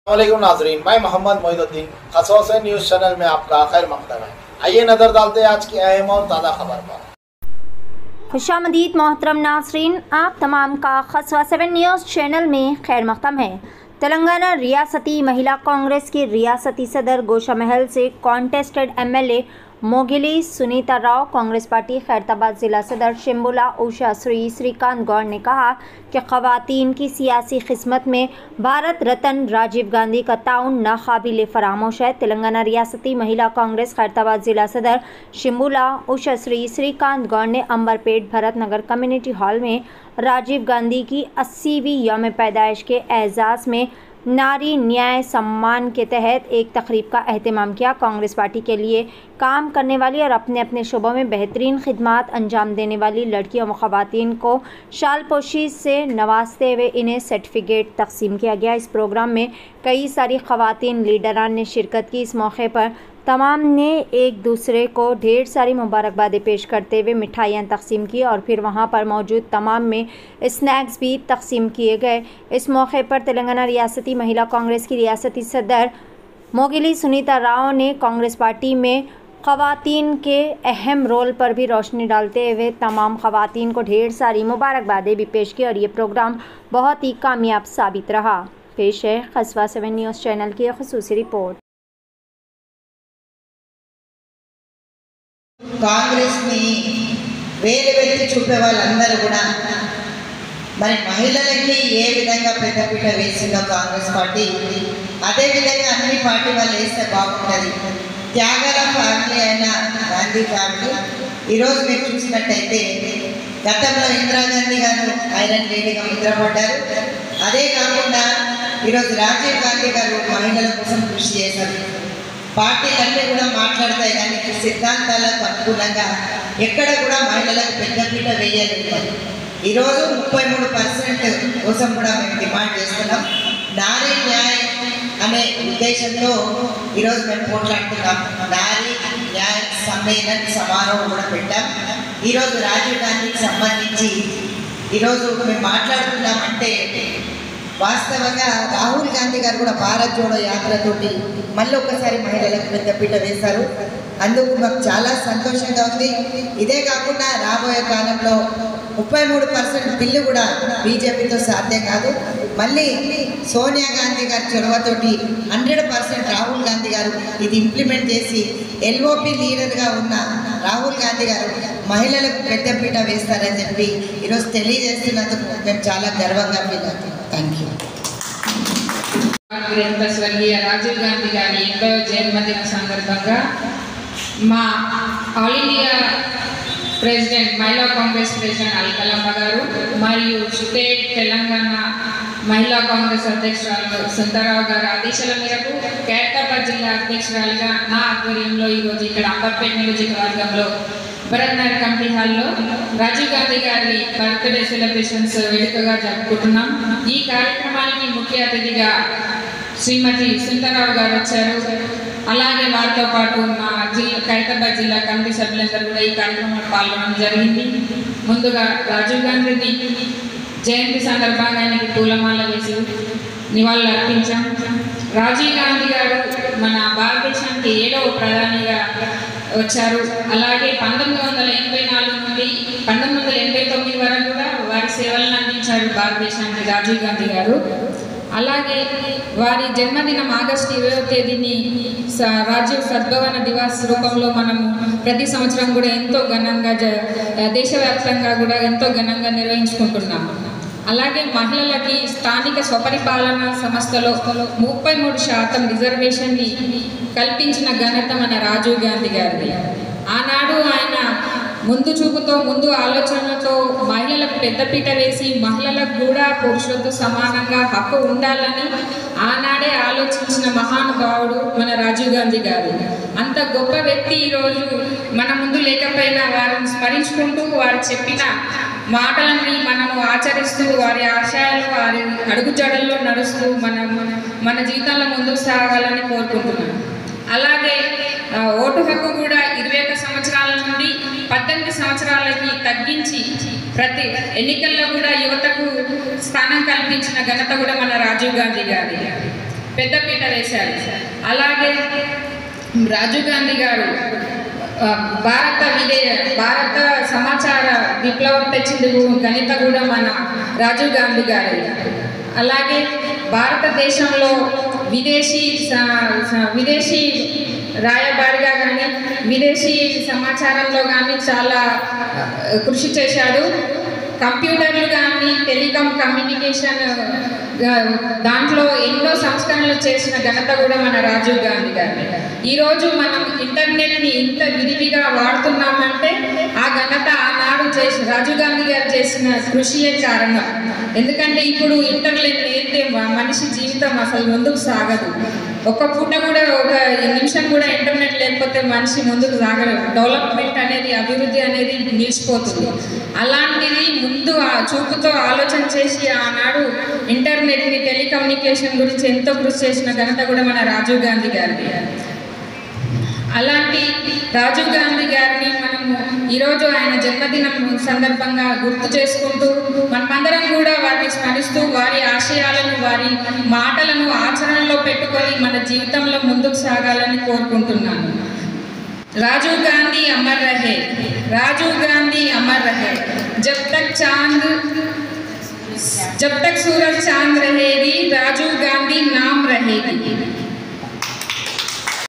अस्सलामुअलैकुम नाज़रीन, मैं मोहम्मद मोइनुद्दीन खसोसे न्यूज़ चैनल में आपका खैर मकदम है। आइए नज़र डालते हैं आज की अहम और ताज़ा खबर पर। खुशामदीद मोहतरम नाज़रीन, आप तमाम का खसवा 7 न्यूज़ चैनल में खैर मकदम है। तेलंगाना रियासती महिला कांग्रेस की रियासती सदर गोशा महल से contested MLA Mogili Sunitha Rao, Congress party Khairatabad ज़िला सदर शिम्बुला उषा श्रीकांत गौड़ ने कहा कि ख़वातीन की सियासी खिस्मत में भारत रत्न राजीव गांधी का ताउन नाकाबिले फरामोश है। तेलंगाना रियासती महिला कांग्रेस खैरताबाद ज़िला सदर शिम्बुला उषा श्रीकांत गौड़ ने अंबरपेट भरत नगर कम्युनिटी हॉल में राजीव गांधी की 80वीं यौम पैदाइश के एजाज़ में नारी न्याय सम्मान के तहत एक तकरीब का एहतमाम किया। कांग्रेस पार्टी के लिए काम करने वाली और अपने अपने शोबों में बेहतरीन खिदमात अंजाम देने वाली लड़कियों व ख़वातीन को शालपोशी से नवाजते हुए इन्हें सर्टिफिकेट तकसीम किया गया। इस प्रोग्राम में कई सारी ख़वातीन लीडरान ने शिरकत की। इस मौके पर तमाम ने एक दूसरे को ढेर सारी मुबारकबादें पेश करते हुए मिठाइयाँ तकसीम की और फिर वहाँ पर मौजूद तमाम में स्नैक्स भी तकसीम किए गए। इस मौके पर तेलंगाना रियासती महिला कांग्रेस की रियासती सदर मोगिली सुनीता राव ने कांग्रेस पार्टी में ख़वातीन के अहम रोल पर भी रोशनी डालते हुए तमाम ख़वातीन को ढेर सारी मुबारकबादें भी पेश की और ये प्रोग्राम बहुत ही कामयाब साबित रहा। पेश है खसवा 7 न्यूज़ चैनल की ख़ुसूसी रिपोर्ट। కాంగ్రెస్ ని వేలెత్తి చూపే వాళ్ళందరూ కూడా మరి మహిళలకి ఏ విధంగా పెద్దపీట వేసిందో కాంగ్రెస్ పార్టీ అదే విధంగా అన్ని పార్టీ వాళ్ళు వేస్తే బాగుంటుంది. త్యాగాల ఫ్యామిలీ అయిన గాంధీ ఫ్యామిలీ ఈరోజు మీరు చూసినట్టయితే గతంలో ఇందిరాగాంధీ గారు ఐరన్ లేడీగా ముద్రపడ్డారు. అదే కాకుండా ఈరోజు రాజీవ్ గాంధీ గారు మహిళల కోసం కృషి చేశారు. పార్టీలన్నీ కూడా మాట్లాడతాయి కానీ సిద్ధాంతాలకు అనుకూలంగా ఎక్కడ కూడా మహిళలకు పెద్దపీట వేయలేదు. ఈరోజు 33% కోసం కూడా మేము డిమాండ్ చేస్తున్నాం. నారీ న్యాయ్ అనే ఉద్దేశంతో ఈరోజు మేము పోట్లాడుతున్నాం. నారీ న్యాయ సమ్మేళన సమారోహం కూడా పెట్టాం. ఈరోజు రాజీవ్ గాంధీకి సంబంధించి ఈరోజు మేము మాట్లాడుతున్నామంటే వాస్తవంగా రాహుల్ గాంధీ గారు కూడా భారత్ జోడో యాత్రతోటి మళ్ళీ ఒకసారి మహిళలకు పెద్దపీట వేశారు. అందుకు మాకు చాలా సంతోషంగా ఉంది. ఇదే కాకుండా రాబోయే కాలంలో 33% బిల్లు కూడా బీజేపీతో సాధ్యం కాదు. మళ్ళీ సోనియా గాంధీ గారి చొరవతోటి 100% రాహుల్ గాంధీ గారు ఇది ఇంప్లిమెంట్ చేసి ఎల్ఓపి లీడర్గా ఉన్న రాహుల్ గాంధీ గారు మహిళలకు పెద్దపీట వేస్తారని చెప్పి ఈరోజు తెలియజేస్తున్నందుకు మేము చాలా గర్వంగా ఫీల్ అవుతున్నాం. Thank you. స్వర్గీయ రాజీవ్ గాంధీ గారి 80వ జన్మదిన సందర్భంగా మా ఆల్ ఇండియా ప్రెసిడెంట్ మహిళా కాంగ్రెస్ ప్రెసిడెంట్ అల్కలమ్మ గారు మరియు స్టేట్ తెలంగాణ మహిళా కాంగ్రెస్ అధ్యక్షురాలు సుందరరావు గారి ఆదేశాల మేరకు ఖైరతాబాద్ జిల్లా అధ్యక్షురాలుగా నా ఆధ్వర్యంలో ఈరోజు ఇక్కడ అంబర్పేట నియోజకవర్గంలో భరత్ నగర్ కమిటీ హాల్లో రాజీవ్ గాంధీ గారి బర్త్డే సెలబ్రేషన్స్ వేడుకగా జరుపుకుంటున్నాం. ఈ కార్యక్రమానికి ముఖ్య అతిథిగా శ్రీమతి సుందరరావు గారు వచ్చారు. అలాగే వారితో పాటు మా ఖైరతాబాద్ జిల్లా కమిటీ సభ్యులందరూ కూడా ఈ కార్యక్రమంలో పాల్గొనడం జరిగింది. ముందుగా రాజీవ్ గాంధీని జయంతి సందర్భంగా ఆయనకి పూలమాల వేసి నివాళులు అర్పించాం. రాజీవ్ గాంధీ గారు మన భారతదేశానికి 7వ ప్రధానిగా వచ్చారు. అలాగే 1984 నుండి 1989 వరకు కూడా వారి సేవలను అందించారు భారతదేశానికి రాజీవ్ గాంధీ గారు. అలాగే వారి జన్మదినం ఆగస్టు 20వ తేదీని రాజీవ్ సద్భవన దివాస్ రూపంలో మనము ప్రతి సంవత్సరం కూడా ఎంతో ఘనంగా దేశవ్యాప్తంగా కూడా ఎంతో ఘనంగా నిర్వహించుకుంటున్నాము. అలాగే మహిళలకి స్థానిక స్వపరిపాలన సంస్థలో 33% రిజర్వేషన్ని కల్పించిన ఘనత మన రాజీవ్ గాంధీ గారిది. ఆనాడు ఆయన ముందు చూపుతో ముందు ఆలోచనలతో మహిళలకు పెద్దపీట వేసి మహిళలకు కూడా పురుషులతో సమానంగా హక్కు ఉండాలని ఆనాడే ఆలోచించిన మహానుభావుడు మన రాజీవ్ గాంధీ గారు. అంత గొప్ప వ్యక్తి ఈరోజు మన ముందు లేకపోయినా వారిని స్మరించుకుంటూ వారు చెప్పిన మాటలని మనము ఆచరిస్తూ వారి ఆశయాలు వారి అడుగుజాడల్లో నడుస్తూ మన జీవితంలో ముందుకు సాగాలని కోరుకుంటున్నాను. అలాగే ఓటు హక్కు కూడా 21 సంవత్సరాల నుండి 18 సంవత్సరాలకి తగ్గించి ప్రతి ఎన్నికల్లో కూడా యువతకు స్థానం కల్పించిన ఘనత కూడా మన రాజీవ్ గాంధీ గారి. పెద్దపీట వేశారు. అలాగే రాజీవ్ గాంధీ గారు భారత సమాచార విప్లవం తెచ్చింది ఘనత కూడా మన రాజీవ్ గాంధీ గారు. అలాగే భారతదేశంలో విదేశీ రాయబారిగా కానీ విదేశీ సమాచారంలో కానీ చాలా కృషి చేశాడు. కంప్యూటర్లు కానీ టెలికాం కమ్యూనికేషన్ దాంట్లో ఎన్నో సంస్కరణలు చేసిన ఘనత కూడా మన రాజీవ్ గాంధీ గారి. ఈరోజు మనం ఇంటర్నెట్ని ఇంత విరివిగా వాడుతున్నామంటే ఆ ఘనత ఆనాడు రాజీవ్ గాంధీ గారు చేసిన కృషియే కారణం. ఎందుకంటే ఇప్పుడు ఇంటర్నెట్ లేనిదే మనిషి జీవితం అసలు ముందుకు సాగదు. ఒక పూట కూడా ఒక నిమిషం కూడా ఇంటర్నెట్ లేకపోతే మనిషి ముందుకు సాగలేదు. డెవలప్మెంట్ అనేది అభివృద్ధి అనేది నిలిచిపోతుంది. అలాంటిది ముందు ఆ చూపుతో ఆలోచన చేసి ఆనాడు ఇంటర్నెట్ని టెలికమ్యూనికేషన్ గురించి ఎంతో కృషి చేసిన ఘనత కూడా మన రాజీవ్ గాంధీ గారిది. అలాంటి రాజీవ్ గాంధీ గారిని మనము ఈరోజు ఆయన జన్మదినం సందర్భంగా గుర్తు చేసుకుంటూ మనమందరం కూడా వారిని స్మరిస్తూ వారి ఆశయాలను వారి మాటలను ఆచరణలో పెట్టుకొని మన జీవితంలో ముందుకు సాగాలని కోరుకుంటున్నాను. राजीव गांधी अमर रहे, राजीव गांधी अमर रहे। जब तक सूरज चांद रहेगी, राजीव गांधी नाम रहेगी।